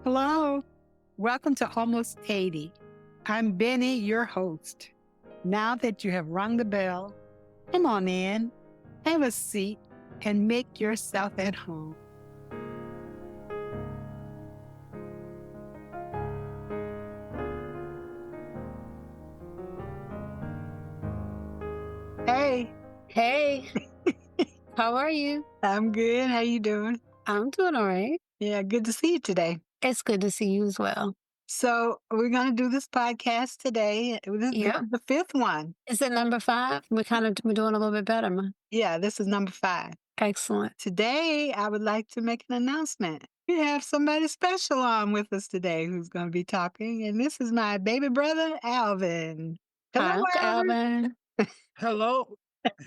Hello. Welcome to Almost 80. I'm Bennye, your host. Now that you have rung the bell, come on in, have a seat, and make yourself at home. Hey. Hey, how are you? I'm good. How you doing? I'm doing all right. Yeah, good to see you today. It's good to see you as well. So we're going to do this podcast today. This Yeah. is the fifth one. Is it number 5? We're doing a little bit better, man. Yeah, this is number 5. Excellent. Today, I would like to make an announcement. We have somebody special on with us today who's going to be talking, and this is my baby brother, Alvin. Hi, Hello, Uncle Alvin. Hello.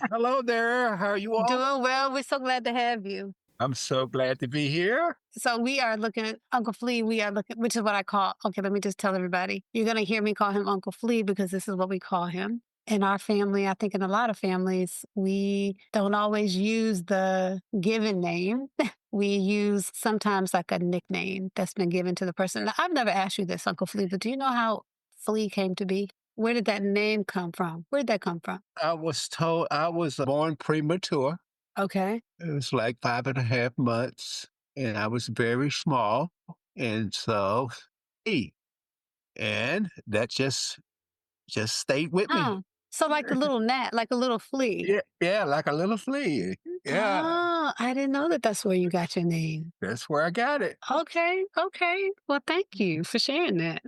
Hello there. How are you all? Doing well. We're so glad to have you. I'm so glad to be here. So we are looking at Uncle Flea. Which is what I call, okay, let me just tell everybody. You're going to hear me call him Uncle Flea because this is what we call him. In our family, I think in a lot of families, we don't always use the given name. We use sometimes like a nickname that's been given to the person. Now, I've never asked you this, Uncle Flea, but do you know how Flea came to be? Where did that name come from? Where did that come from? I was told I was born premature. Okay. It was like 5.5 months, and I was very small. And so, and that just stayed with me. Oh, so like a little gnat, like a little flea. Yeah, like a little flea. Yeah, Oh, I didn't know that that's where you got your name. that's where I got it. Okay. Well, thank you for sharing that.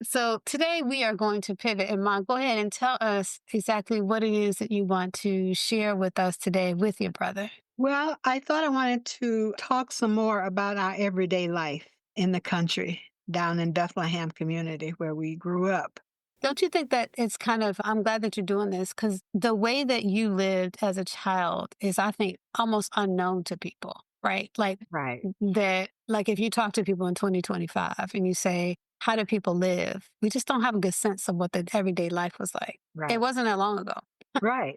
So today we are going to pivot. And Mom, go ahead and tell us exactly what it is that you want to share with us today with your brother. Well, I thought I wanted to talk some more about our everyday life in the country down in Bethlehem community where we grew up. Don't you think that it's I'm glad that you're doing this because the way that you lived as a child is, I think, almost unknown to people, right? Like if you talk to people in 2025 and you say, how do people live? We just don't have a good sense of what the everyday life was like. Right. It wasn't that long ago. Right.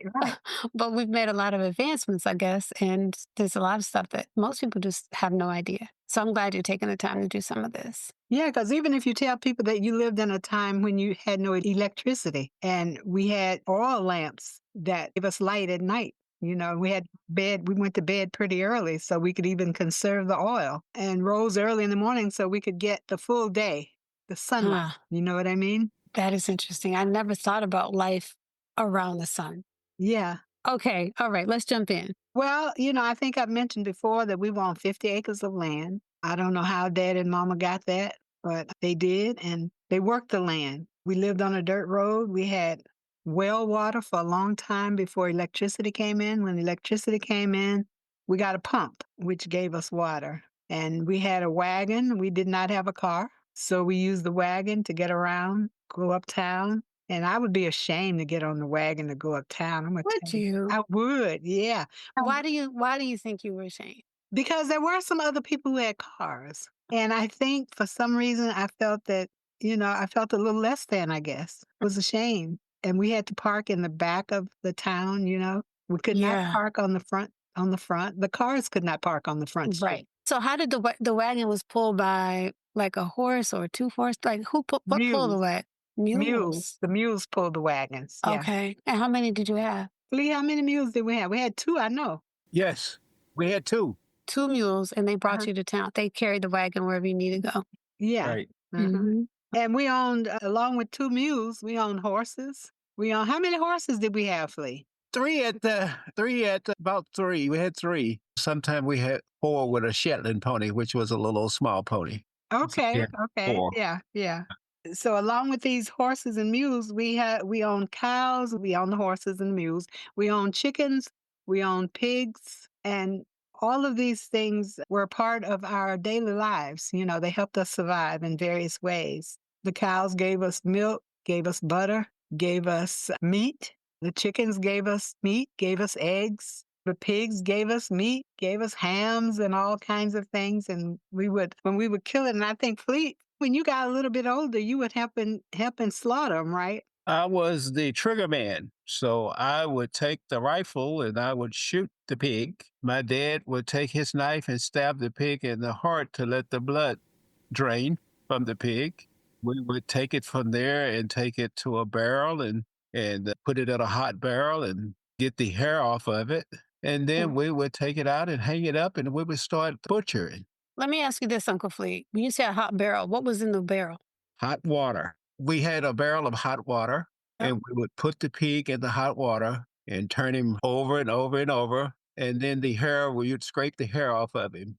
But we've made a lot of advancements, I guess, and there's a lot of stuff that most people just have no idea. So I'm glad you're taking the time to do some of this. Yeah, because even if you tell people that you lived in a time when you had no electricity and we had oil lamps that gave us light at night. We went to bed pretty early so we could even conserve the oil and rose early in the morning so we could get the full day, the sunlight. You know what I mean? That is interesting. I never thought about life around the sun. Yeah. Okay. All right. Let's jump in. Well, I think I've mentioned before that we were on 50 acres of land. I don't know how Dad and Mama got that, but they did, and they worked the land. We lived on a dirt road. We had well water for a long time before electricity came in. When electricity came in, we got a pump, which gave us water. And we had a wagon. We did not have a car, so we used the wagon to get around, go uptown. And I would be ashamed to get on the wagon to go uptown. Would you? I would, yeah. Why do you think you were ashamed? Because there were some other people who had cars. And I think for some reason I felt that, I felt a little less than, I guess. It was a shame. And we had to park in the back of the town, We could not park on the front. The cars could not park on the front street. Right. So how did the wagon was pulled by like a horse or 2 horses? Like what pulled the wagon? Mules. The mules pulled the wagons. Yeah. Okay. And how many did you have? Flea, how many mules did we have? We had 2, I know. Yes, we had 2. 2 mules, and they brought you to town. They carried the wagon wherever you needed to go. Yeah. Right. Mm-hmm. And we owned, along with 2 mules, we owned horses. How many horses did we have, Flea? 3 about 3. We had 3. Sometimes we had 4 with a Shetland pony, which was a little small pony. Okay. Yeah, Okay. 4. Yeah. So along with these horses and mules, we owned cows, we owned the horses and mules, we owned chickens, we owned pigs, and all of these things were part of our daily lives. They helped us survive in various ways. The cows gave us milk, gave us butter, gave us meat. The chickens gave us meat, gave us eggs. The pigs gave us meat, gave us hams and all kinds of things. And when we would kill it, and I think Flea, when you got a little bit older, you would help and slaughter them, right? I was the trigger man. So I would take the rifle and I would shoot the pig. My dad would take his knife and stab the pig in the heart to let the blood drain from the pig. We would take it from there and take it to a barrel and put it in a hot barrel and get the hair off of it. And then Mm. we would take it out and hang it up and we would start butchering. Let me ask you this, Uncle Flea. When you say a hot barrel, what was in the barrel? Hot water. We had a barrel of hot water Yep. and we would put the pig in the hot water and turn him over and over and over. And then the hair, we would scrape the hair off of him.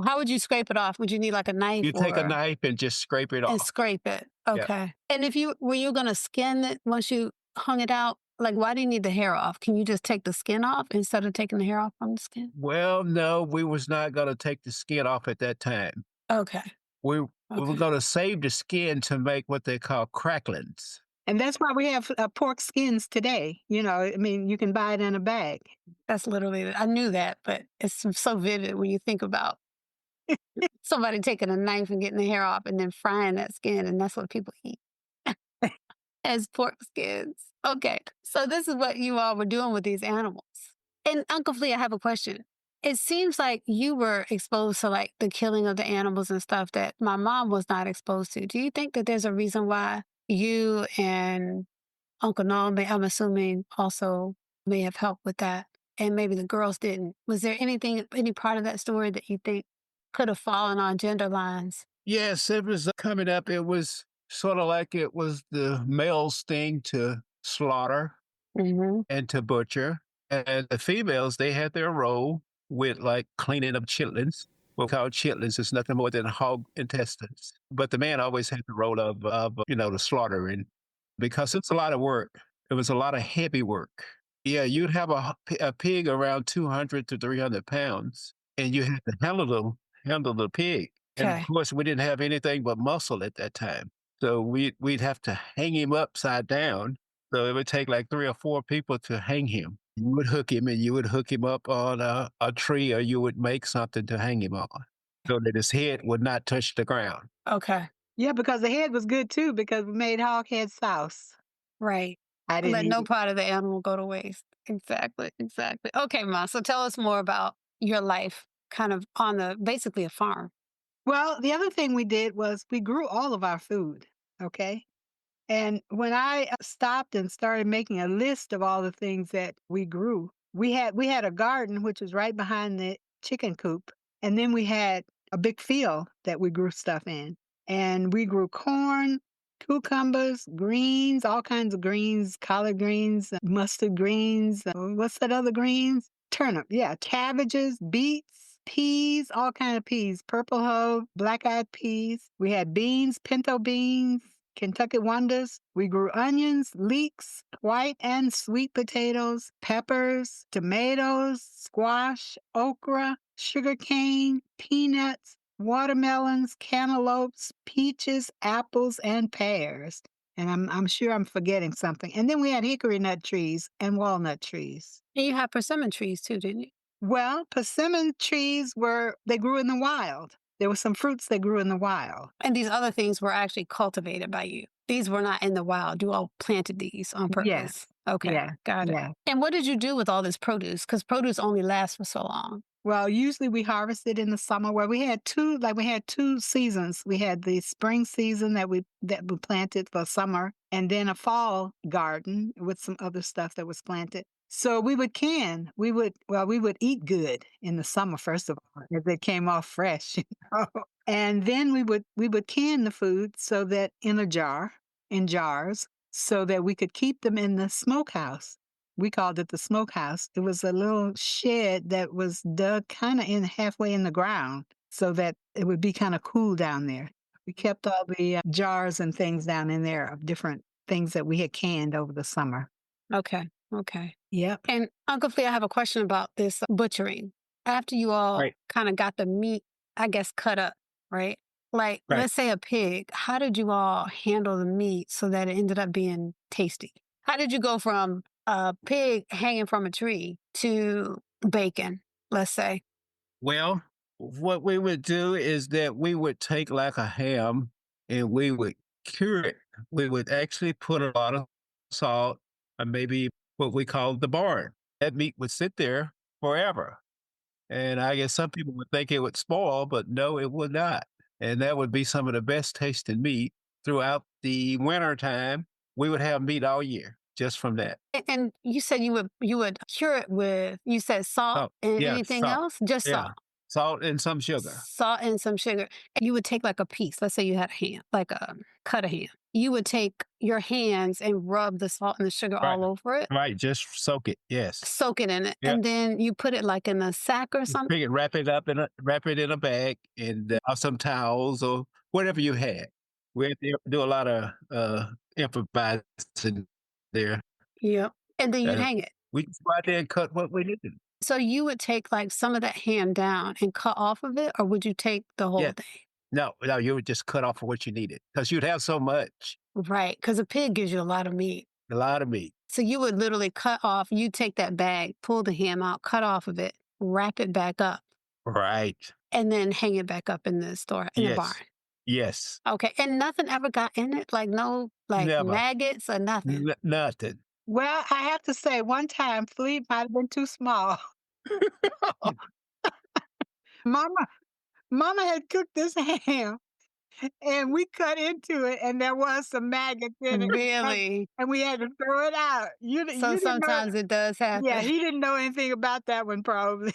How would you scrape it off? Would you need like a knife You take a or knife and just scrape it and off. scrape it? Yeah. Okay. And if you were you gonna skin it once you hung it out? Like, why do you need the hair off? Can you just take the skin off instead of taking the hair off from the skin? Well, no, we was not gonna take the skin off at that time. Okay. We were Okay. gonna save the skin to make what they call cracklings. And that's why we have pork skins today. You know, I mean, you can buy it in a bag. That's literally I knew that, but it's so vivid when you think about somebody taking a knife and getting the hair off and then frying that skin, and that's what people eat as pork skins. Okay, so this is what you all were doing with these animals. And Uncle Flea, I have a question. It seems like you were exposed to like the killing of the animals and stuff that my mom was not exposed to. Do you think that there's a reason why you and Uncle Noel, I'm assuming, also may have helped with that, and maybe the girls didn't? Was there anything, any part of that story that you think could have fallen on gender lines? Yes, it was coming up. It was sort of like it was the male's thing to slaughter Hmm. and to butcher. And the females, they had their role with like cleaning up chitlins. We call chitlins is nothing more than hog intestines. But the man always had the role of the slaughtering because it's a lot of work. It was a lot of heavy work. Yeah, you'd have a pig around 200 to 300 pounds, and you had to handle the pig. And of Okay. course, we didn't have anything but muscle at that time. So we'd have to hang him upside down. So it would take like 3 or 4 people to hang him. You would hook him and you would hook him up on a tree or you would make something to hang him on so that his head would not touch the ground. Okay. Yeah, because the head was good too, because we made hog head sauce. Right. I didn't Let eat no it. part of the animal go to waste. Exactly. Exactly. Okay, Ma. So tell us more about your life kind of on the basically a farm. Well, the other thing we did was we grew all of our food. Okay. And when I stopped and started making a list of all the things that we grew, we had a garden which was right behind the chicken coop, and then we had a big field that we grew stuff in. And we grew corn, cucumbers, greens, all kinds of greens, collard greens, mustard greens, what's that other greens? Turnip, yeah, cabbages, beets, peas, all kind of peas, purple hoe, black-eyed peas. We had beans, pinto beans, Kentucky Wonders. We grew onions, leeks, white and sweet potatoes, peppers, tomatoes, squash, okra, sugarcane, peanuts, watermelons, cantaloupes, peaches, apples, and pears. And I'm sure I'm forgetting something. And then we had hickory nut trees and walnut trees. And you have persimmon trees too, didn't you? Well, persimmon trees they grew in the wild. There were some fruits that grew in the wild. And these other things were actually cultivated by you. These were not in the wild. You all planted these on Yes. purpose. Okay, Yeah. got it. Yeah. And what did you do with all this produce? Because produce only lasts for so long. Well, usually we harvested in the summer where we had two seasons. We had the spring season that we planted for summer and then a fall garden with some other stuff that was planted. So we would can. We would eat good in the summer first of all, if it came off fresh, you know. And then we would can the food so that in jars, so that we could keep them in the smokehouse. We called it the smokehouse. It was a little shed that was dug kind of in halfway in the ground so that it would be kind of cool down there. We kept all the jars and things down in there of different things that we had canned over the summer. Okay, okay. Yep. And Uncle Flea, I have a question about this butchering. After you all Right. kind of got the meat, I guess, cut up, right? Like, Right. let's say a pig. How did you all handle the meat so that it ended up being tasty? How did you go from a pig hanging from a tree to bacon, let's say? Well, what we would do is that we would take like a ham and we would cure it. We would actually put a lot of salt and maybe what we call the barn. That meat would sit there forever. And I guess some people would think it would spoil, but no, it would not. and that would be some of the best tasting meat. Throughout the winter time, we would have meat all year just from that. And you said you would cure it with, you said salt Oh, and yeah, anything salt. else? Just Yeah, salt. salt and some sugar. Salt and some sugar. And you would take like a piece. Let's say you had a ham, like a cut a ham. You would take your hands and rub the salt and the sugar Right, all over it, right, just soak it, yes. soak it in it, Yeah, and then you put it like in a sack or something. pick it, wrap it in a bag and, or some towels or whatever you had. We had to do a lot of, improvising there. Yep. And then you'd Uh, hang it. we just go out there and cut what we needed. So you would take like some of that ham down and cut off of it, or would you take the whole Yeah. thing? No, you would just cut off what you needed because 'cause you'd have so much, Right. Because a pig gives you a lot of meat. a lot of meat. So you would literally cut off, you take that bag, pull the ham out, cut off of it, wrap it back up, Right. and then hang it back up in the store, in the barn. Yes. Yes. Okay. And nothing ever got in it? Like no like Never. maggots or nothing. Nothing. Well, I have to say, one time, Flea might have been too small. Mama, Mama had cooked this ham, and we cut into it, and there was some maggots in it, Really? and we had to throw it out. So You didn't know. sometimes it does Yeah, happen. he didn't know anything about that one probably.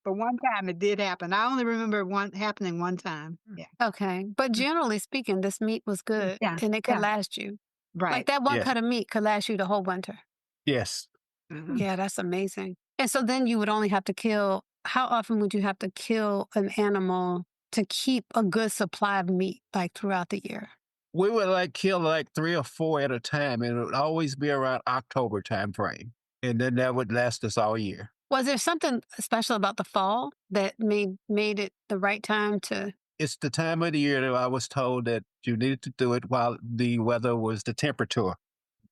But one time it did happen. I only remember one happening one time. Yeah. Okay. But generally speaking, this meat was good Yeah. and it could Yeah. last you. Like Right. that one Yeah. cut of meat could last you the whole winter. Yes. Mhm. Yeah, that's amazing. And so then you would only have to kill, how often would you have to kill an animal to keep a good supply of meat like throughout the year? We would like kill like 3 or 4 at a time, and it would always be around October time frame, and then that would last us all year. Was there something special about the fall that made it the right time to It's the time of the year that I was told that you needed to do it while the weather was the temperature.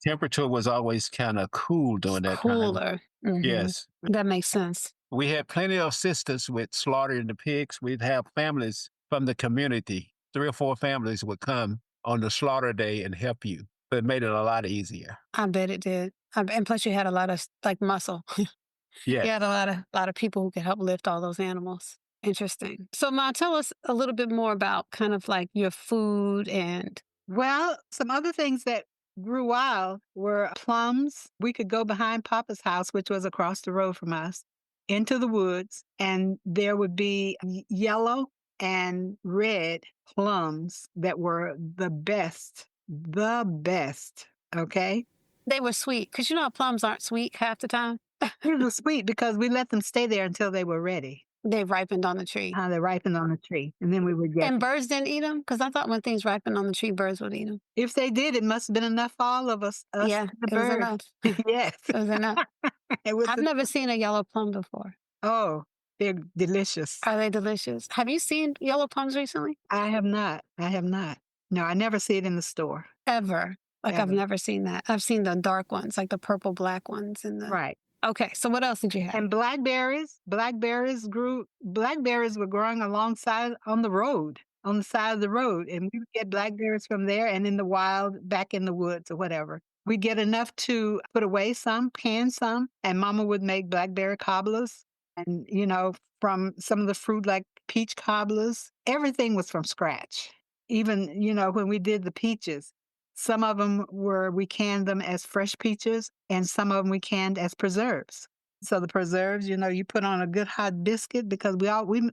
Temperature was always kinda cool during that time. cooler? Mhm. Yes. That makes sense. We had plenty of assistance with slaughtering the pigs. We'd have families from the community. 3 or 4 families would come on the slaughter day and help you. So it made it a lot easier. I bet it did. And plus you had a lot of like muscle. Yes. You had a lot of people who could help lift all those animals. Interesting. So Ma, tell us a little bit more about kind of like your food and Well, some other things that grew wild were plums. We could go behind Papa's house, which was across the road from us, into the woods, and there would be yellow and red plums that were the best. The best. Okay. they were sweet because you know how plums aren't sweet half the time. It was sweet because we let them stay there until they were ready. They ripened on the tree. They ripened on the tree, and then we would get And them. birds didn't eat them because I thought when things ripen on the tree, birds would eat them. If they did, it must have been enough for all of us. Yeah, And the it was birds. enough. Yes. It was enough. It was. I've never seen a yellow plum before. Oh, they're delicious. Are they delicious? Have you seen yellow plums recently? I have not. I have not. No, I never see it in the store. Ever? Like I've Ever. never seen that. I've seen the dark ones, like the purple black ones in the. Right. Okay, so what else did you have? And blackberries. Blackberries were growing alongside on the road, on the side of the road. And we would get blackberries from there and in the wild, back in the woods or whatever. We'd get enough to put away some, can some, and Mama would make blackberry cobblers. And, from some of the fruit like peach cobblers, everything was from scratch. Even, when we did the peaches, some of them we canned them as fresh peaches, and some of them we canned as preserves. So the preserves, you put on a good hot biscuit because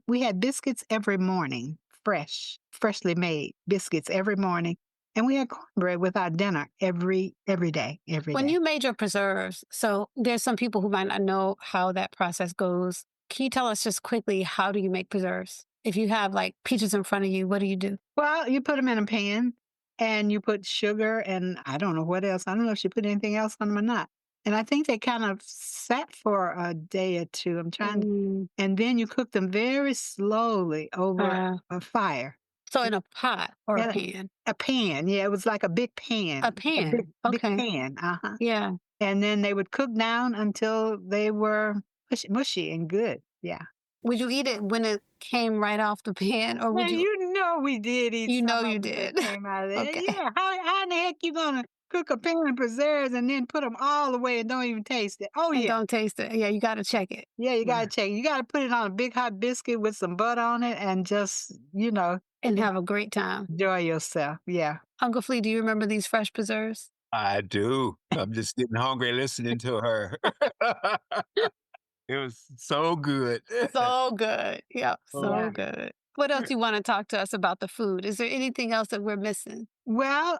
we had biscuits every morning, freshly made biscuits every morning. And we had cornbread with our dinner every day. When you made your preserves, so there's some people who might not know how that process goes. Can you tell us just quickly, how do you make preserves? If you have like peaches in front of you, what do you do? Well, you put them in a pan and you put sugar and I don't know what else. I don't know if she put anything else on them or not. And I think they kind of sat for a day or two. I'm trying to, Mm, and then you cook them very slowly over a fire. so in a pot or a Yeah. pan? A pan, yeah, it was like a big pan. A pan, big okay. pan, Yeah. and then they would cook down until they were mushy and good, yeah. Would you eat it when it came right off the pan, or would Man, you? you know we did eat You some know of you it that did. came out of there. Okay. Yeah, how in the heck you gonna cook a pan of preserves and then put them all away and don't even taste it. Oh, And yeah. don't taste it. Yeah, you gotta check it. Yeah, you gotta check. You gotta put it on a big hot biscuit with some butter on it and just, And have a great time. enjoy yourself. Yeah. Uncle Flea, do you remember these fresh preserves? I do. I'm just getting hungry listening to her. It was so good. So good. Yep, so Yeah. good. What else you wanna talk to us about the food? Is there anything else that we're missing? Well,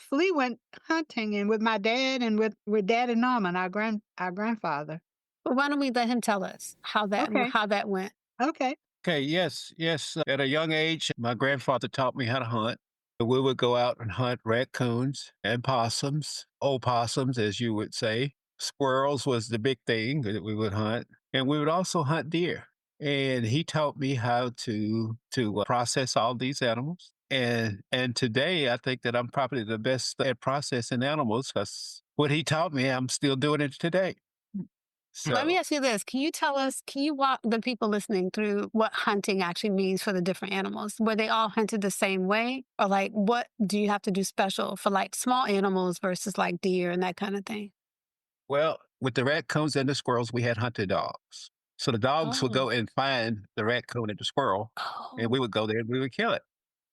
Flea went hunting and with my dad and with Dad and Norman, our grandfather. Well, why don't we let him tell us Okay. how that went? Okay. Okay, yes, yes. At a young age, my grandfather taught me how to hunt. We would go out and hunt raccoons and possums, opossums, as you would say. Squirrels was the big thing that we would hunt, and we would also hunt deer. And he taught me how to process all these animals. And today, I think that I'm probably the best at processing animals because what he taught me, I'm still doing it today. Let me So ask you this. Can you walk the people listening through what hunting actually means for the different animals? Were they all hunted the same way? Or like what do you have to do special for like small animals versus like deer and that kind of thing? well, with the raccoons and the squirrels, we had hunted dogs. So the dogs would Oh. go and find the raccoon and the squirrel, and Oh. we would go there and we would kill it.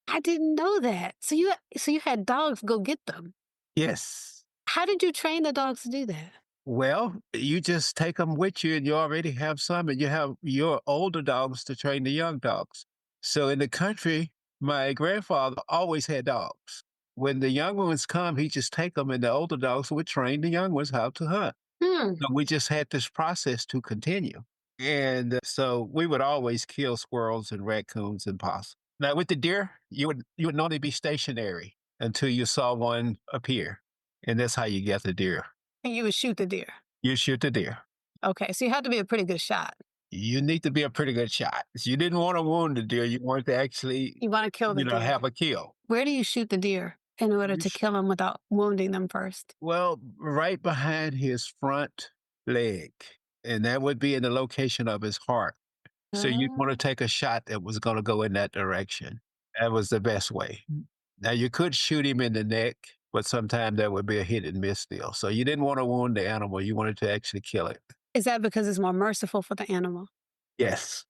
I didn't know that. So you had dogs go get them. Yes. How did you train the dogs to do that? Well, you just take them with you, and you already have some, and you have your older dogs to train the young dogs. So in the country, my grandfather always had dogs. When the young ones come, he just take them, and the older dogs would train the young ones how to hunt. Hmm. So we just had this process to continue. And so we would always kill squirrels and raccoons and possums. Now with the deer, you would normally be stationary until you saw one appear. And that's how you get the deer. And you would shoot the deer. You shoot the deer. Okay. So you had to be a pretty good shot. You need to be a pretty good shot. You didn't want to wound the deer. You wanted to actually, You want to kill the deer. have a kill. Where do you shoot the deer in order You to sh- kill them without wounding them first? well, right behind his front leg. And that would be in the location of his heart. So you'd wanna Oh. take a shot that was gonna go in that direction. That was the best way. Now you could shoot him in the neck, but sometimes that would be a hit and miss deal. So you didn't wanna wound the animal, you wanted to actually kill it. Is that because it's more merciful for the animal? Yes.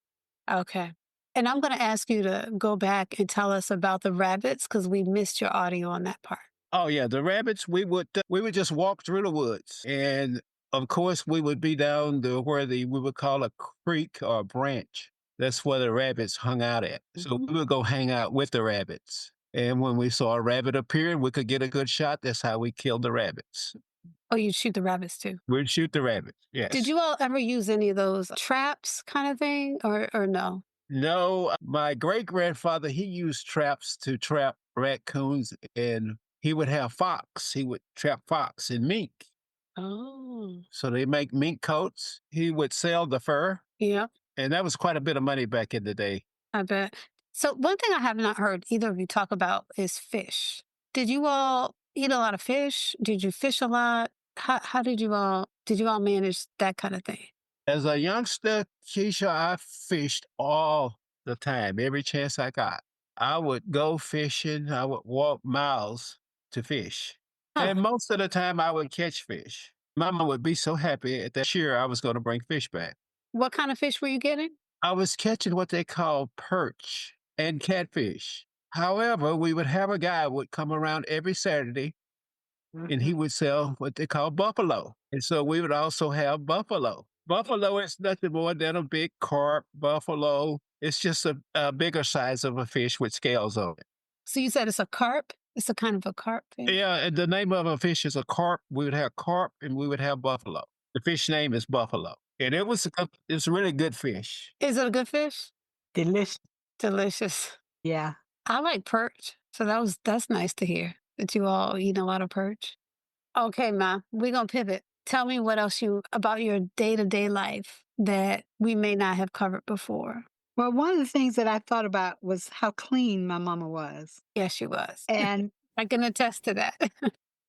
Okay. And I'm going to ask you to go back and tell us about the rabbits because we missed your audio on that part. Oh, yeah, the rabbits, we would just walk through the woods, and, of course, we would be down the where we would call a creek or a branch. That's where the rabbits hung out at. So Mhm. we would go hang out with the rabbits, and when we saw a rabbit appear and we could get a good shot, that's how we killed the rabbits. Oh, you shoot the rabbits too. We'd shoot the rabbits, Did yes. you all ever use any of those traps kind of thing or no? No, my great-grandfather, he used traps to trap raccoons, and he would have fox. He would trap fox and mink. Oh, So they make mink coats. He would sell the fur, yeah, and that was quite a bit of money back in the day. I bet. So one thing I have not heard either of you talk about is fish. Did you all eat a lot of fish? Did you fish a lot? How did you all manage that kind of thing? As a youngster, Keisha, I fished all the time, every chance I got. I would go fishing. I would walk miles to fish. Huh. And most of the time, I would catch fish. Mama would be so happy at that year I was going to bring fish back. What kind of fish were you getting? I was catching what they call perch and catfish. However, we would have a guy would come around every Saturday and he Mhm. would sell what they call buffalo. And so we would also have buffalo. Buffalo is nothing more than a big carp buffalo. It's just a bigger size of a fish with scales on it. So you said it's a carp? It's a kind of a carp fish? Yeah, and the name of a fish is a carp. We would have carp and we would have buffalo. The fish name is buffalo. And it's really good fish. Is it a good fish? Delicious. Delicious. Yeah. I like perch. So that's nice to hear that you all eat a lot of perch. Okay, Ma, we're gonna pivot. Tell me what else about your day-to-day life that we may not have covered before. Well, one of the things that I thought about was how clean my mama was. Yes, she was. And I can attest to that.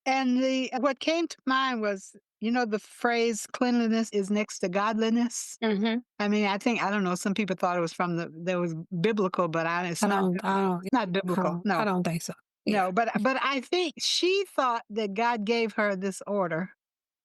the what came to mind was, the phrase cleanliness is next to godliness. hmm I mean, I don't know, some people thought it was that was biblical, but it's not I don't, it's not biblical. I No. don't think so. Yeah. No, but I think she thought that God gave her this order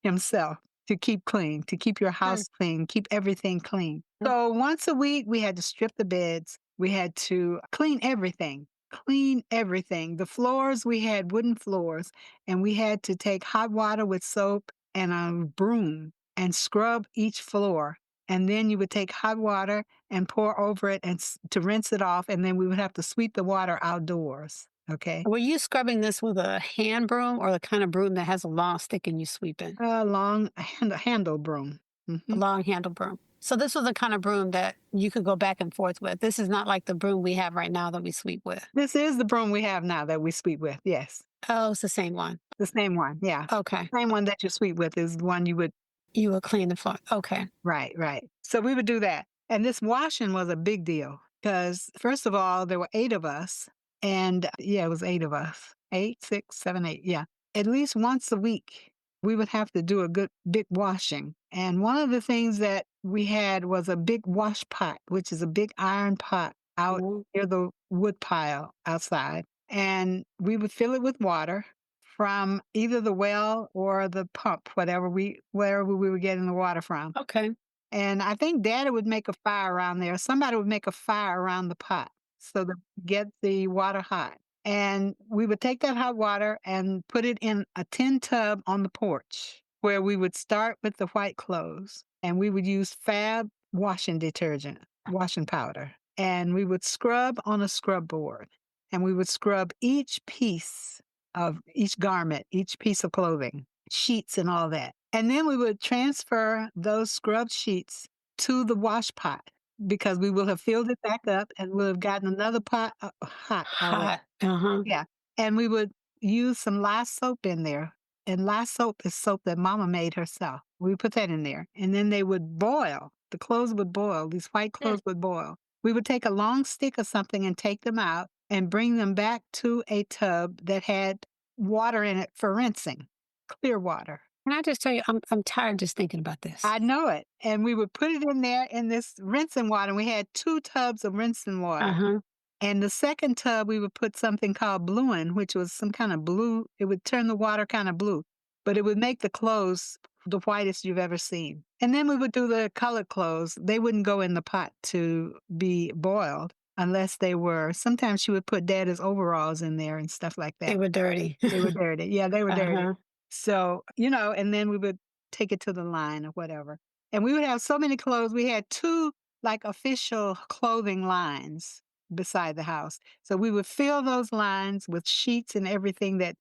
himself to keep clean, to keep your Mm, house clean, keep everything clean. mm. So once a week, we had to strip the beds. We had to clean everything, clean everything. The floors, we had wooden floors, and we had to take hot water with soap and a broom and scrub each floor. And then you would take hot water and pour over it and to rinse it off. And then we would have to sweep the water outdoors. Okay. Were you scrubbing this with a hand broom or the kind of broom that has a long stick and you sweep in? A long handle broom. A Hmm. long handle broom. So this was the kind of broom that you could go back and forth with. This is not like the broom we have right now that we sweep with. This is the broom we have now that we sweep with. Yes. Oh, it's the same one. The same one. Yeah. Okay. Same one that you sweep with is the one you would. You will clean the floor. Okay. Right, right. So we would do that. And this washing was a big deal because, first of all, there were 8 of us. And yeah, it was 8 of us. Eight, six, seven, eight. Yeah. At least once a week, we would have to do a good big washing. And one of the things that we had was a big wash pot, which is a big iron pot out Mhm. near the wood pile outside. And we would fill it with water from either the well or the pump, wherever we were getting the water from. Okay. And I think Daddy would make a fire around there. Somebody would make a fire around the pot so that get the water hot. And we would take that hot water and put it in a tin tub on the porch where we would start with the white clothes and we would use Fab washing detergent, washing powder. And we would scrub on a scrub board and we would scrub each piece of each garment, each piece of clothing, sheets and all that. And then we would transfer those scrubbed sheets to the wash pot because we will have filled it back up and we'll have gotten another pot hot already. Hot. Uh-huh. Yeah. And we would use some lye soap in there. And lye soap is soap that Mama made herself. We put that in there. And then they would boil. The clothes would boil. These white clothes would boil. We would take a long stick or something and take them out and bring them back to a tub that had water in it for rinsing, clear water. Can I just tell you, I'm tired just thinking about this. I know it. And we would put it in there in this rinsing water. And we had 2 tubs of rinsing water. Uh-huh. And the second tub, we would put something called bluing, which was some kind of blue. It would turn the water kind of blue, but it would make the clothes the whitest you've ever seen. And then we would do the colored clothes. They wouldn't go in the pot to be boiled unless they were. Sometimes she would put Daddy's overalls in there and stuff like They that. were dirty. They were dirty. Yeah, they were dirty. Uh-huh. So, and then we would take it to the line or whatever. And we would have so many clothes. We had 2 like official clothing lines beside the house. So we would fill those lines with sheets and everything that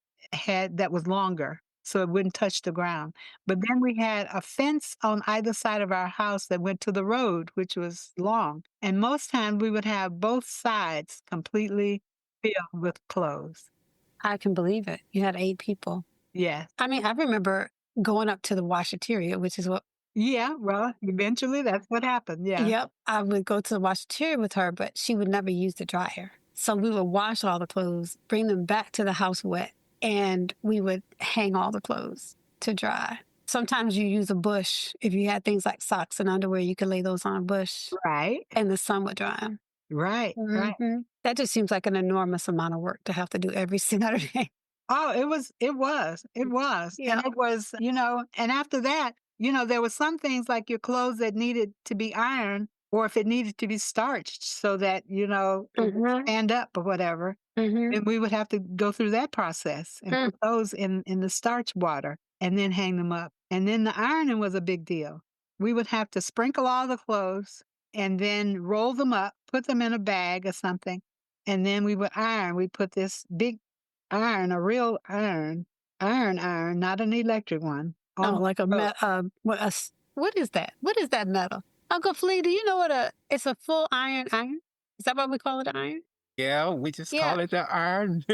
was longer so it wouldn't touch the ground. But then we had a fence on either side of our house that went to the road, which was long. And most times we would have both sides completely filled with clothes. I can believe it. You had 8 people. Yes. I mean, I remember going up to the washateria, which is what. Yeah, well, eventually that's what happened. Yeah. Yep. I would go to the washateria with her, but she would never use the dryer. So we would wash all the clothes, bring them back to the house wet, and we would hang all the clothes to dry. Sometimes you use a bush. If you had things like socks and underwear, you could lay those on a bush Right. and the sun would dry them. Right. Right. That just seems like an enormous amount of work to have to do every single day. Oh, it was. Yeah. And it was, and after that, there were some things like your clothes that needed to be ironed or if it needed to be starched so that, it would stand up or whatever. Mm-hmm. And we would have to go through that process and put those in the starch water and then hang them up. And then the ironing was a big deal. We would have to sprinkle all the clothes and then roll them up, put them in a bag or something. And then we would iron. We put this big iron, a real iron, not an electric one. Oh, on like the stove. what is that? What is that metal? Uncle Flea, do you know it's a full iron? Is that what we call it, iron? Yeah, we just Yeah. call it the iron.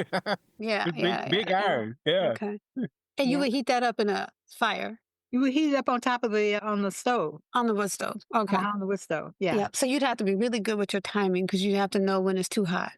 Yeah, The yeah, big yeah. iron. Yeah. Okay. And you Yeah. would heat that up in a fire You would heat it up on top of on the stove, on the wood stove. Okay. on the wood stove. Yeah. Yep. So you'd have to be really good with your timing because you have to know when it's too hot.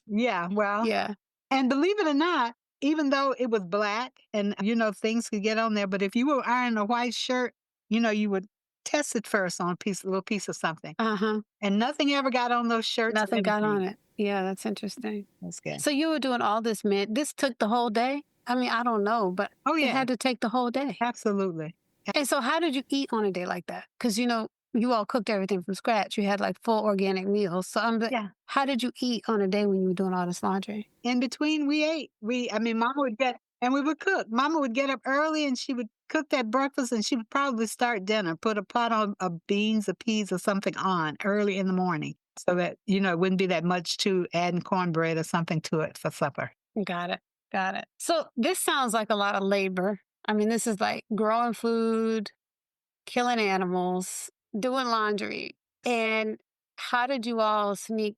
Yeah. Well, Yeah. and believe it or not, even though it was black and, things could get on there, but if you were ironing a white shirt, you would test it first on a little piece of something. Uh-huh. And nothing ever got on those shirts or Nothing got on anything. it. Yeah, that's interesting. That's good. So you were doing all this, man. This took the whole day? I mean, I don't know, but Oh, it yeah, had to take the whole day. absolutely. And so how did you eat on a day like that? Because, you all cooked everything from scratch. You had like full organic meals. So Yeah. how did you eat on a day when you were doing all this laundry? In between, we ate. I mean, Mama would and we would cook. Mama would get up early and she would cook that breakfast and she would probably start dinner, put a pot of beans or peas or something on early in the morning so that, it wouldn't be that much to adding cornbread or something to it for supper. Got it. Got it. So this sounds like a lot of labor. I mean, this is like growing food, killing animals, doing laundry. And how did you all sneak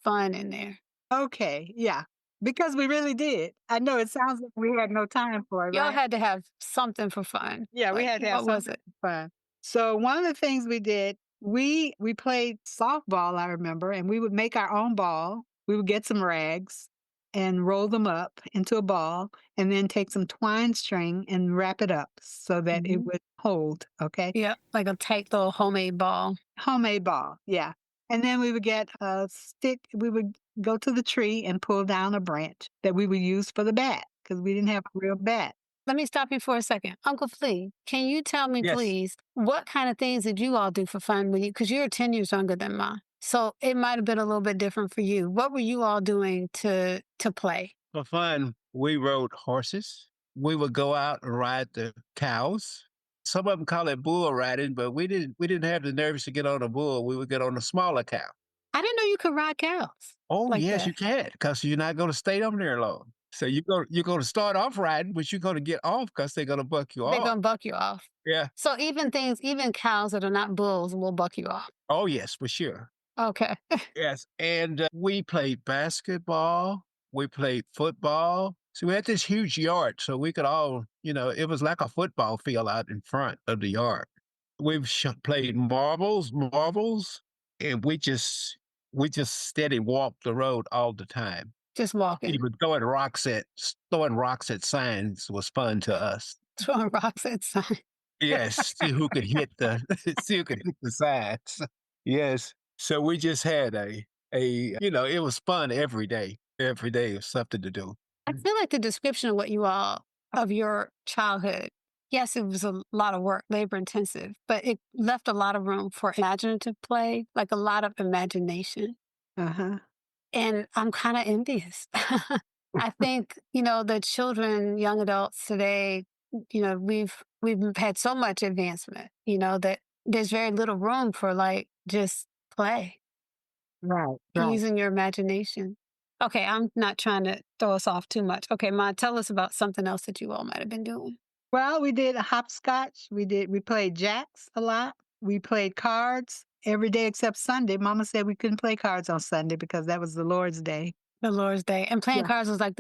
fun in there? Okay, yeah, because we really did. I know it sounds like we had no time for it, Y'all right? had to have something for fun. Yeah, we Like, had to have what was something it? fun. So one of the things we did, we played softball, I remember, and we would make our own ball. We would get some rags and roll them up into a ball and then take some twine string and wrap it up so that it Mhm. would hold, okay? Yeah, like a tight little homemade ball. Homemade ball, yeah. And then we would get a stick. We would go to the tree and pull down a branch that we would use for the bat because we didn't have a real bat. Let me stop you for a second. Uncle Flea, can you tell me, Yes. please, what kind of things did you all do for fun when because you're 10 years younger than mine. So it might have been a little bit different for you. What were you all doing to play? For fun, we rode horses. We would go out and ride the cows. Some of them call it bull riding, but we didn't have the nerves to get on a bull. We would get on a smaller cow. I didn't know you could ride cows Oh like yes, that. you can, because you're not going to stay on there long. So you're going to start off riding, but you're going to get off because they're going to buck you They're off. gonna buck you off. Yeah. So even cows that are not bulls will buck you off. Oh yes, for sure. Okay. Yes, and we played basketball. We played football. So we had this huge yard, so we could all, it was like a football field out in front of the yard. We've played marbles, and we just steady walked the road all the time. Just walking, Even throwing rocks at signs was fun to us. throwing rocks at signs. Yes, see who could hit the see who could hit the signs. Yes. So we just had it was fun every day. Every day was something to do. I feel like the description of of your childhood, yes, it was a lot of work, labor intensive, but it left a lot of room for imaginative play, like a lot of imagination. Uh-huh. And I'm kind of envious. I think, the children, young adults today, we've had so much advancement, that there's very little room for like just play Right, and right. using your imagination. Okay, I'm not trying to throw us off too much. Okay, Ma, tell us about something else that you all might have been doing. Well, we did a hopscotch. We played jacks a lot. We played cards every day except Sunday. Mama said we couldn't play cards on Sunday because that was the Lord's Day. The Lord's Day. And playing Yeah. cards was like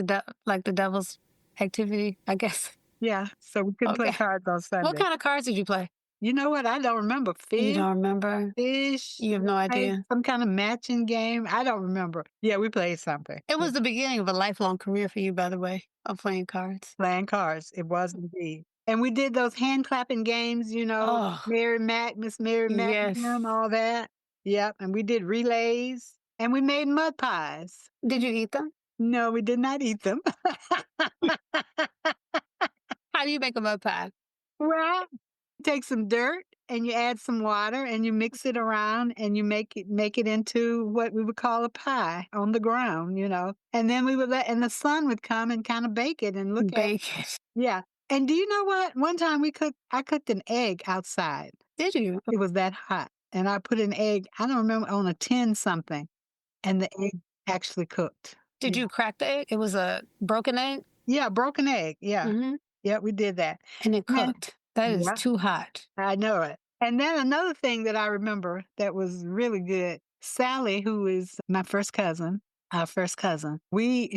like the devil's activity, I guess. Yeah. So we couldn't play Okay. cards on What Sunday. kind of cards did you play? You know what? I don't remember. You don't remember? Fish. You have We no played idea. some kind of matching game. I don't remember. Yeah, we played something. It was the beginning of a lifelong career for you, by the way, of playing cards. Playing cards. It was indeed. And we did those hand clapping games, Oh, Mary Mac, Miss Mary Mac, and yes. them, all that. Yep. And we did relays and we made mud pies. Did you eat them? No, we did not eat them. How do you make a mud pie? Well, you take some dirt and you add some water and you mix it around and you make it into what we would call a pie on the ground. And then we would and the sun would come and kind of bake it and look at. Bake it. Yeah. And do you know what? One time I cooked an egg outside. Did you? It was that hot. And I put an egg, I don't remember, on a tin something, and the egg actually cooked. Did Yeah. you crack the egg? It was a broken egg? Yeah, broken egg. Yeah. Hmm. Yeah, we did that. And it And cooked. That is yeah, too hot. I know it. And then another thing that I remember that was really good, Sally, who is my first cousin, our first cousin,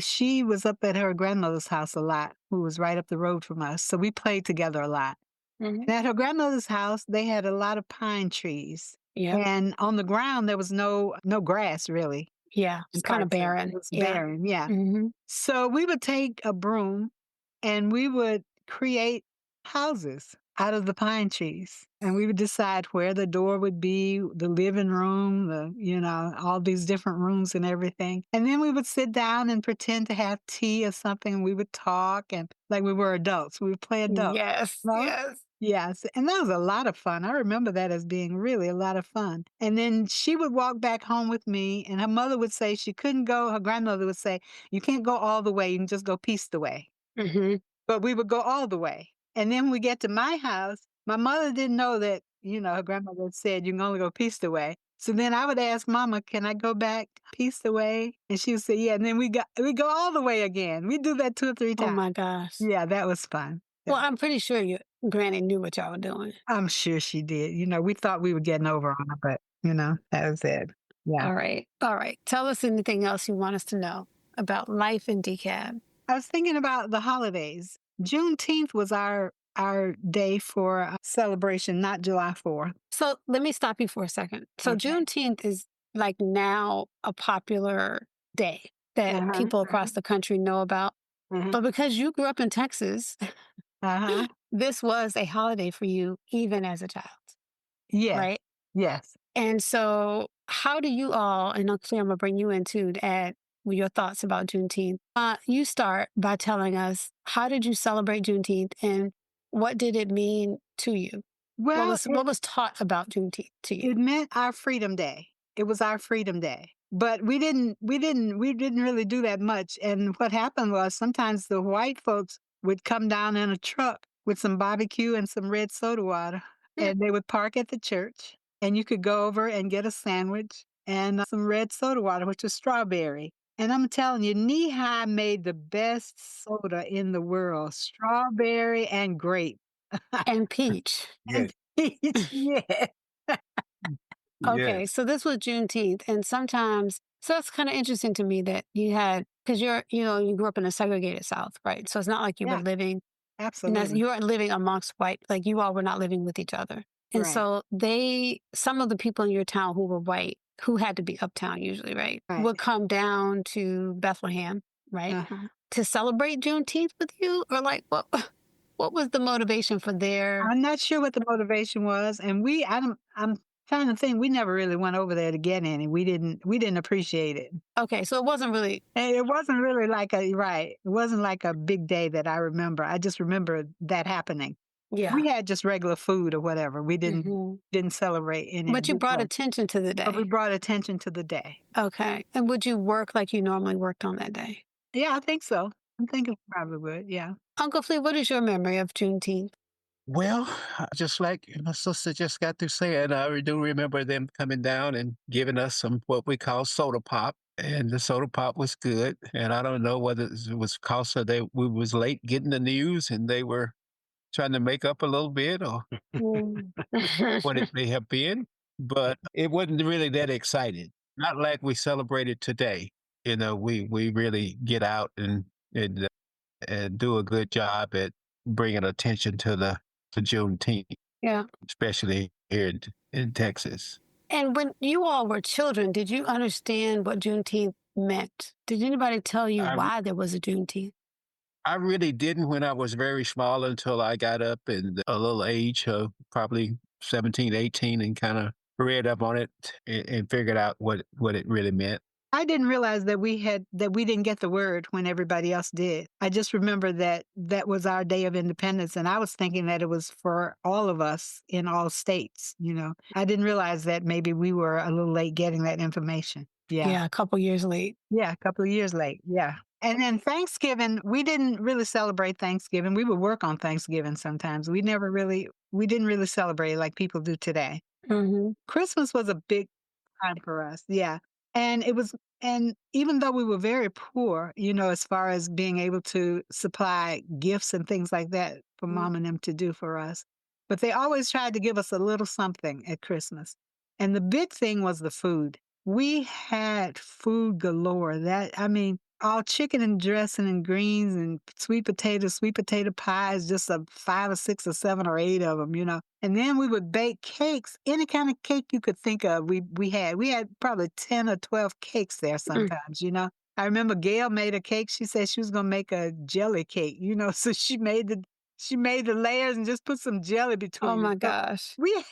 she was up at her grandmother's house a lot, who was right up the road from us. So we played together a lot. Hmm. And at her grandmother's house, they had a lot of pine trees. Yep. And on the ground there was no grass really. Yeah. It's In kind of parts of it. barren. It was Yeah. barren, yeah. Hmm. So we would take a broom and we would create houses out of the pine trees. And we would decide where the door would be, the living room, all these different rooms and everything. And then we would sit down and pretend to have tea or something. And we would talk and like we were adults. We would play adults. Yes, No? yes. Yes. And that was a lot of fun. I remember that as being really a lot of fun. And then she would walk back home with me, and her mother would say she couldn't go. Her grandmother would say, "You can't go all the way. You can just go piece the way." Hmm. But we would go all the way. And then when we get to my house, my mother didn't know that, her grandmother had said you can only go piece the way. So then I would ask Mama, "Can I go back piece the way?" And she would say, "Yeah." And then we go all the way again. We do that 2 or 3 Oh times. my gosh. Yeah, that was fun. Yeah. Well, I'm pretty sure your granny knew what y'all were doing. I'm sure she did. We thought we were getting over on her, but, that was it. Yeah. All right. All right. Tell us anything else you want us to know about life in DeKalb. I was thinking about the holidays. Juneteenth was our day for celebration, not July 4th. So let me stop you for a second. So Okay. Juneteenth is like now a popular day that Uh-huh. people across the country know about. Uh-huh. But because you grew up in Texas, Uh-huh. this was a holiday for you even as a child, Yes. right? Yes. And so how do you all, and Uncle Flea, I'm going to bring you in too to add your thoughts about Juneteenth. You start by telling us, how did you celebrate Juneteenth and what did it mean to you? Well, What was taught about Juneteenth to you? it meant our freedom day. It was our freedom day. But we didn't really do that much. And what happened was sometimes the white folks would come down in a truck with some barbecue and some red soda water, and they would park at the church, and you could go over and get a sandwich and some red soda water, which was strawberry. And I'm telling you, Knee High made the best soda in the world, strawberry and grape. And peach. And Yes. peach, yeah. Okay, Yes. so this was Juneteenth, and sometimes, so that's kind of interesting to me that you had, because you grew up in a segregated South, right? So it's not like you were Yeah, living, absolutely. you weren't living amongst white, like you all were not living with each other. And Right, so some of the people in your town who were white, who had to be uptown usually, right, right. would come down to Bethlehem, right, Uh-huh. to celebrate Juneteenth with you, or like what was the motivation for their? I'm not sure what the motivation was, and I'm trying to think, we never really went over there to get any. We didn't appreciate it. Okay, so it wasn't really, And it wasn't really right. It wasn't like a big day that I remember. I just remember that happening. yeah. We had just regular food or whatever. We Hmm. didn't celebrate any But you big brought way. attention to the But we day. brought attention to the day. Okay. And would you work like you normally worked on that day? Yeah, I think so. I'm thinking we probably would, yeah. Uncle Flea, what is your memory of Juneteenth? Well, just like my sister just got through saying, I do remember them coming down and giving us some what we call soda pop. And the soda pop was good. And I don't know whether it was because of we was late getting the news and they were trying to make up a little bit or Mm. what it may have been, but it wasn't really that exciting. Not like we celebrated today. We really get out and do a good job at bringing attention to Juneteenth, Yeah. especially here in Texas. And when you all were children, did you understand what Juneteenth meant? Did anybody tell you I why there was a Juneteenth? I really didn't when I was very small until I got up in a little age of probably 17, 18, and kind of read up on it and figured out what it really meant. I didn't realize that we didn't get the word when everybody else did. I just remember that that was our day of independence, and I was thinking that it was for all of us in all states. I didn't realize that maybe we were a little late getting that information. Yeah. Yeah, a couple years late. Yeah, a couple of years late. Yeah. And then Thanksgiving, we didn't really celebrate Thanksgiving. We would work on Thanksgiving sometimes. We didn't really celebrate it like people do today. Hmm. Christmas was a big time for us. Yeah. And and even though we were very poor, as far as being able to supply gifts and things like that for mom and them to do for us, but they always tried to give us a little something at Christmas. And the big thing was the food. We had food galore. I mean, all chicken and dressing and greens and sweet potato pies, just a 5 or 6 or 7 or 8 of them. And then we would bake cakes, any kind of cake you could think of. We had probably 10 or 12 cakes there sometimes. I remember Gail made a cake. She said she was going to make a jelly cake, so She made the layers and just put some jelly Oh between it. my gosh. We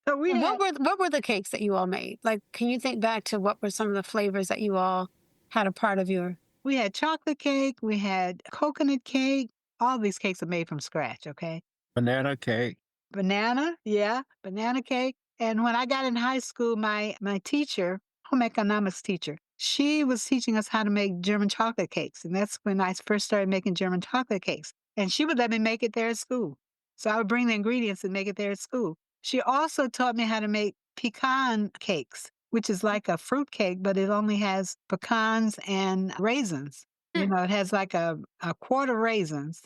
so we had What were the cakes that you all made? Like, can you think back to what were some of the flavors that you all had a part of your we had chocolate cake, we had coconut cake. All these cakes are made from scratch, okay? Banana cake. Banana, yeah, banana cake. And when I got in high school, my teacher, home economics teacher, she was teaching us how to make German chocolate cakes. And that's when I first started making German chocolate cakes. And she would let me make it there at school. So I would bring the ingredients and make it there at school. She also taught me how to make pecan cakes, which is like a fruit cake, but it only has pecans and raisins. You Mm, know, it has like a quarter raisins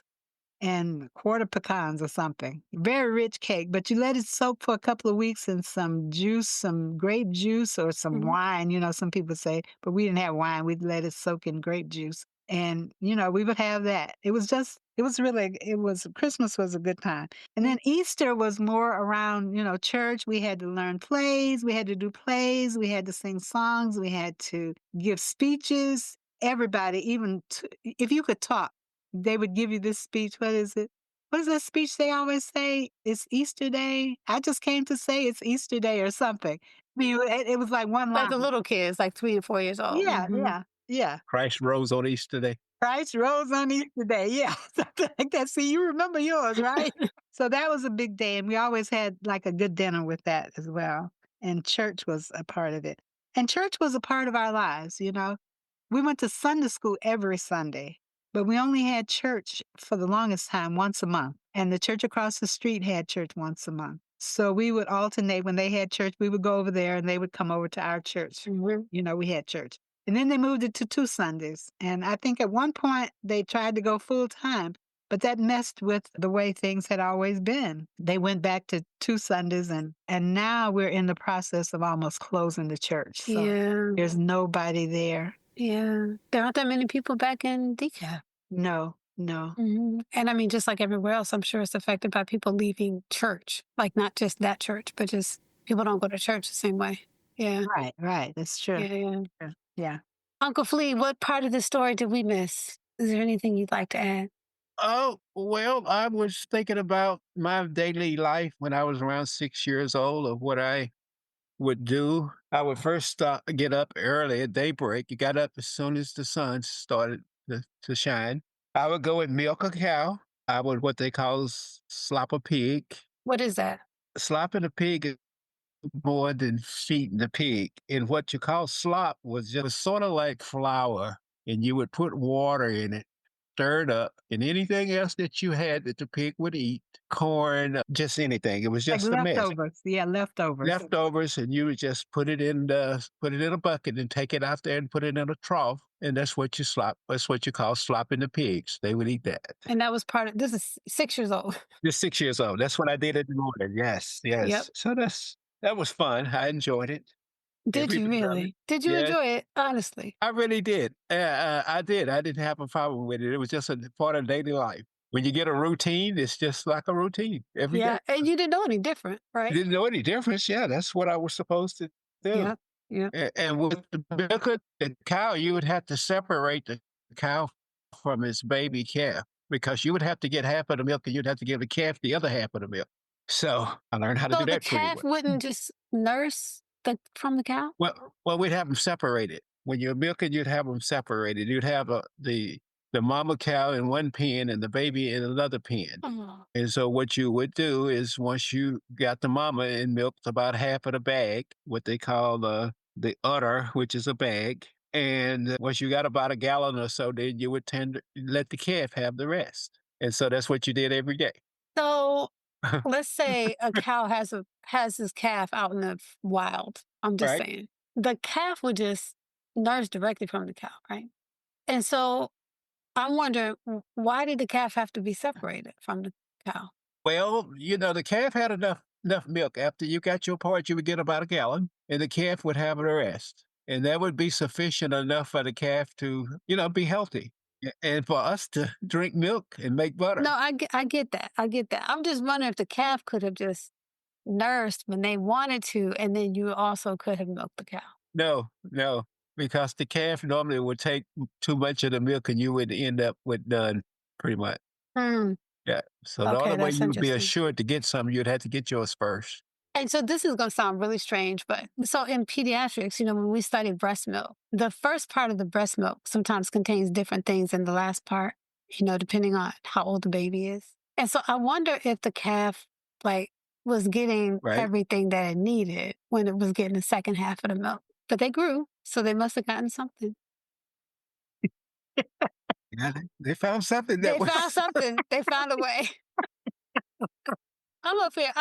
and quarter pecans or something. Very rich cake, but you let it soak for a couple of weeks in some juice, some grape juice or some mhm, wine. You know, some people say, but we didn't have wine. We'd let it soak in grape juice. And, you know, we would have that. Christmas was a good time. And mm. then Easter was more around, you know, church. We had to learn plays. We had to do plays. We had to sing songs. We had to give speeches. Everybody, if you could talk, they would give you this speech. What is it? What is that speech they always say? It's Easter Day. I just came to say it's Easter Day or something. I mean, it was like one Like the line. little kids, like 3 and 4 years old. Yeah, Mhm. yeah, yeah. Christ rose on Easter Day. Christ rose on Easter Day. Yeah, something like that. See, you remember yours, right? So that was a big day, and we always had like a good dinner with that as well. And church was a part of it. And church was a part of our lives, you know. We went to Sunday school every Sunday, but we only had church for the longest time once a month. And the church across the street had church once a month. So we would alternate. When they had church, we would go over there and they would come over to our church. Mhm. You know, we had church. And then they moved it to 2 Sundays. And I think at one point they tried to go full time, but that messed with the way things had always been. They went back to 2 Sundays and now we're in the process of almost closing the church. So Yeah, there's nobody there. yeah. There aren't that many people back in decaf. No, no. Mhm. And I mean, just like everywhere else, I'm sure it's affected by people leaving church. Like, not just that church, but just people don't go to church the same way. Yeah, Right, right. That's true. yeah, yeah. True. Yeah. Uncle Flea, what part of the story did we miss? Is there anything you'd like to add? Oh, well, I was thinking about my daily life when I was around 6 years old of what I would do. I would first get up early at daybreak. You got up as soon as the sun started to shine. I would go and milk a cow. I would what they call slop a pig. What is that? Slopping a pig is more than feeding the pig. And what you call slop was just sort of like flour, and you would put water in it, stir it up, and anything else that you had that the pig would eat, corn, just anything. It was Like just a mess. leftovers. Yeah, leftovers. Leftovers, and you would just put it in a bucket and take it out there and put it in a trough, and that's what you slop. That's what you call slopping the pigs. They would eat that. And that was part of this is 6 years old. Just 6 years old. That's what I did in the morning. Yes, Yep. yes. So that was fun. I enjoyed it. Did Every you bit of it. really? Did you Yes, enjoy it? Honestly. I really did. I did. I didn't have a problem with it. It was just a part of daily life. When you get a routine, it's just like a routine every day. Yeah. And you didn't know any different, You right? didn't know any difference. Yeah, that's what I was supposed to do. Yep. Yep. And with the milk of the cow, you would have to separate the cow from its baby calf because you would have to get half of the milk and you'd have to give the calf the other half of the milk. So I learned how to So do the that pretty calf well. wouldn't just nurse from the cow? Well, we'd have them separated. When you're milking, you'd have them separated. You'd have the mama cow in one pen and the baby in another pen. Oh. And so what you would do is once you got the mama and milked about half of the bag, what they call the udder, which is a bag, and once you got about a gallon or so, then you would let the calf have the rest. And so that's what you did every day. So let's say a cow has this calf out in the wild. I'm just Right? saying. The calf would just nurse directly from the cow, right? And so I'm wondering, why did the calf have to be separated from the cow? Well, the calf had enough milk. After you got your part, you would get about a gallon, and the calf would have the rest. And that would be sufficient enough for the calf to, be healthy. And for us to drink milk and make No, butter. I get that. I get that. I'm just wondering if the calf could have just nursed when they wanted to, and then you also could have milked the cow. No, no, because the calf normally would take too much of the milk and you would end up with none, pretty much. Hmm. Yeah. So the Okay, only way that's you would be interesting. assured to get something, you'd have to get yours first. And so this is going to sound really strange, but so in pediatrics, when we study breast milk, the first part of the breast milk sometimes contains different things than the last part, depending on how old the baby is. And so I wonder if the calf, like, was getting Right? everything that it needed when it was getting the second half of the milk. But they grew, so they must have gotten something. Yeah, they found something that They found was something. They found a way. I'm up here.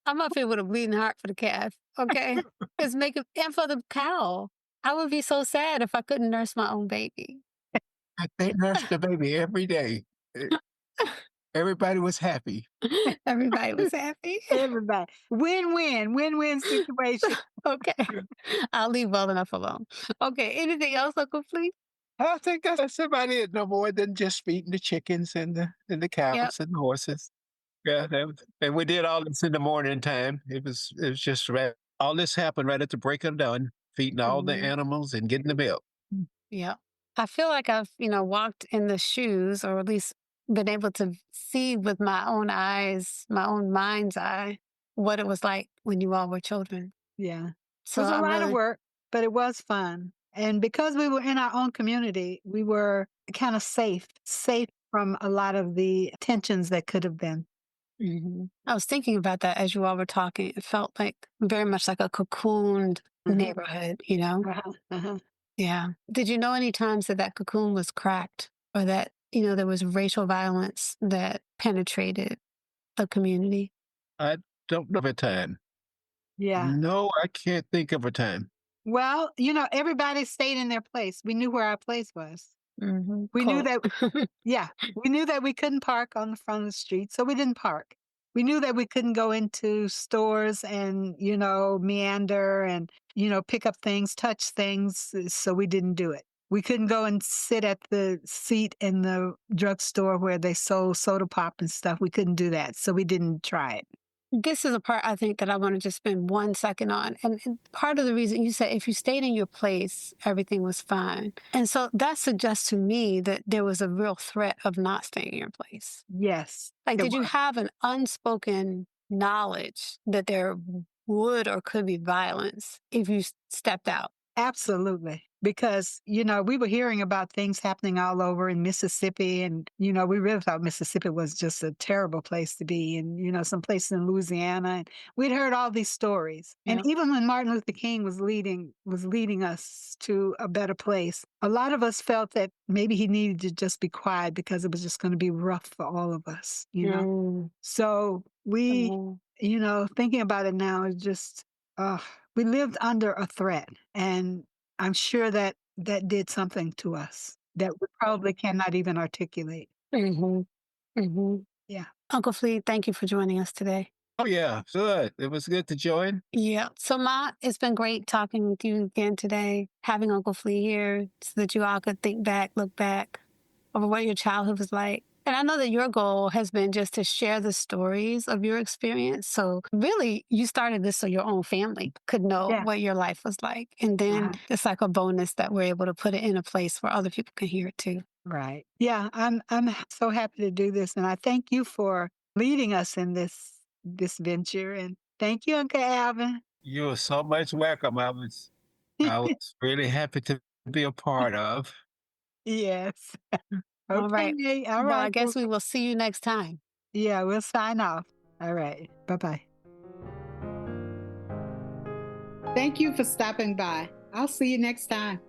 I'm up here with a bleeding heart for the calf. Okay, it's making and for the cow. I would be so sad if I couldn't nurse my own baby. they nursed the baby every day. Eh, Everybody was happy. Everybody was happy. Everybody. Win-win, win-win situation. Okay, I'll leave well enough alone. Okay, anything else, Uncle Flea? I think that's about it. No more than just feeding the chickens and the Yep. cows and the horses. Yeah, and we did all this in the morning time. It was just right. All this happened right at the break of dawn, feeding all the Mhm. animals and getting the milk. Yep. I feel like I've, walked in the shoes or at least been able to see with my own eyes, my own mind's eye, what it was like when you all were children. Yeah. It So was a I lot of really, work, but it was fun. And because we were in our own community, we were kind of safe from a lot of the tensions that could have been. I was thinking about that as you all were talking. It felt like very much like a cocooned Mhm. neighborhood. Uh-huh, uh-huh. Yeah. Did you know any times that that cocoon was cracked or that, there was racial violence that penetrated the community? I don't know of a time. Yeah. No, I can't think of a time. Well, everybody stayed in their place. We knew where our place was. We knew Cool. that Yeah, we knew that we couldn't park on the front of the street, so we didn't park. We knew that we couldn't go into stores and, meander and, pick up things, touch things, so we didn't do it. We couldn't go and sit at the seat in the drugstore where they sold soda pop and stuff. We couldn't do that, so we didn't try it. This is a part I think that I want to just spend 1 second on. And part of the reason you said if you stayed in your place, everything was fine. And so that suggests to me that there was a real threat of not staying in your place. Yes, Like, it did you was. have an unspoken knowledge that there would or could be violence if you stepped out? Absolutely. Because, we were hearing about things happening all over in Mississippi. And, we really thought Mississippi was just a terrible place to be. And, some places in Louisiana. And we'd heard all these stories. And Yeah. even when Martin Luther King was leading us to a better place, a lot of us felt that maybe he needed to just be quiet because it was just going to be rough for all of us. Mm. So we, Mhm. thinking about it now is just, uh, we lived under a threat. And I'm sure that that did something to us that we probably cannot even articulate. Mhm. Mhm. Yeah. Uncle Flea, thank you for joining us today. Oh yeah, good. It was good to join. Yeah. So, Ma, it's been great talking with you again today, having Uncle Flea here so that you all could think back, look back over what your childhood was like. And I know that your goal has been just to share the stories of your experience. So, really, you started this so your own family could know Yeah. what your life was like. And then Uh-huh. it's like a bonus that we're able to put it in a place where other people can hear it too. Right. Yeah. I'm so happy to do this, and I thank you for leading us in this venture. And thank you, Uncle Alvin. You were so much welcome. I was really happy to be a part of. Yes. All right. Okay. All Well, I right. guess we will see you next time. Yeah, we'll sign off. All right. Bye bye. Thank you for stopping by. I'll see you next time.